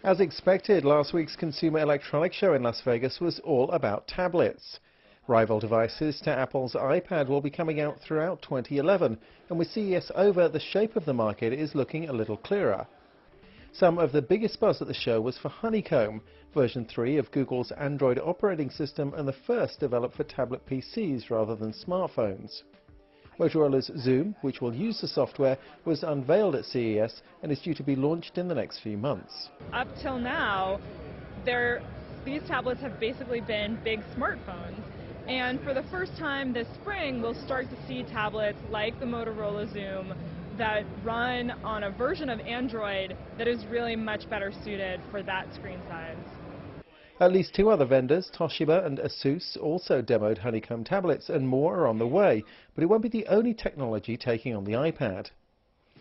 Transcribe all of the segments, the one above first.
As expected, last week's Consumer Electronics Show in Las Vegas was all about tablets. Rival devices to Apple's iPad will be coming out throughout 2011, and with CES over, the shape of the market is looking a little clearer. Some of the biggest buzz at the show was for Honeycomb, version 3 of Google's Android operating system and the first developed for tablet PCs rather than smartphones. Motorola's Zoom, which will use the software, was unveiled at CES and is due to be launched in the next few months. Up till now, these tablets have basically been big smartphones. And for the first time this spring, we'll start to see tablets like the Motorola Zoom that run on a version of Android that is really much better suited for that screen size. At least two other vendors, Toshiba and Asus, also demoed Honeycomb tablets, and more are on the way, but it won't be the only technology taking on the iPad.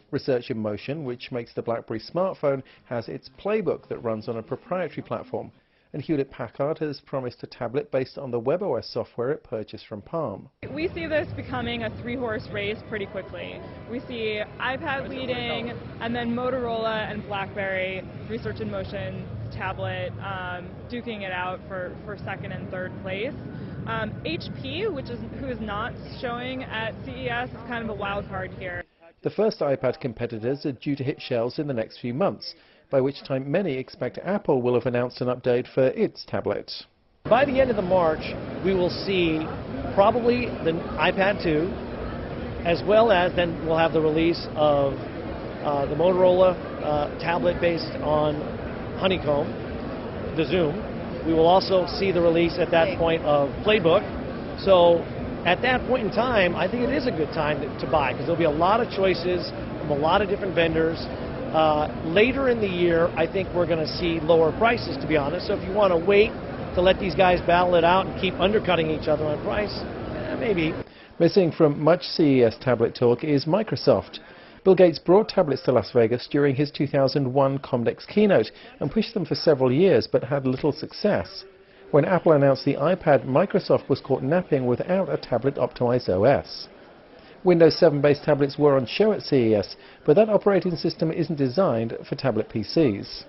Research in Motion, which makes the BlackBerry smartphone, has its Playbook that runs on a proprietary platform, and Hewlett-Packard has promised a tablet based on the WebOS software it purchased from Palm. We see this becoming a three-horse race pretty quickly. We see iPad leading, and then Motorola and BlackBerry, Research in Motion tablet, duking it out for second and third place. HP, who is not showing at CES, is kind of a wild card here. The first iPad competitors are due to hit shelves in the next few months, by which time many expect Apple will have announced an update for its tablet. By the end of March, we will see probably the iPad 2, as well as then we'll have the release of the Motorola tablet based on Honeycomb, the Zoom. We will also see the release at that point of Playbook. So at that point in time, I think it is a good time to buy, because there'll be a lot of choices from a lot of different vendors. Later in the year, I think we're going to see lower prices, to be honest. So if you want to wait to let these guys battle it out and keep undercutting each other on price, maybe. Missing from much CES tablet talk is Microsoft. Bill Gates brought tablets to Las Vegas during his 2001 Comdex keynote and pushed them for several years, but had little success. When Apple announced the iPad, Microsoft was caught napping without a tablet-optimized OS. Windows 7-based tablets were on show at CES, but that operating system isn't designed for tablet PCs.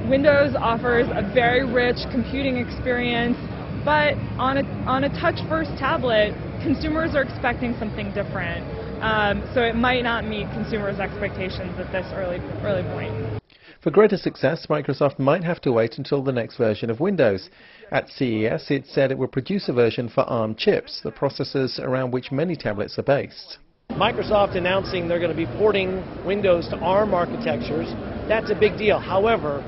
Windows offers a very rich computing experience, but on a touch-first tablet, consumers are expecting something different. So it might not meet consumers' expectations at this early point. For greater success, Microsoft might have to wait until the next version of Windows. At CES, it said it would produce a version for ARM chips, the processors around which many tablets are based. Microsoft announcing they're going to be porting Windows to ARM architectures, that's a big deal. However,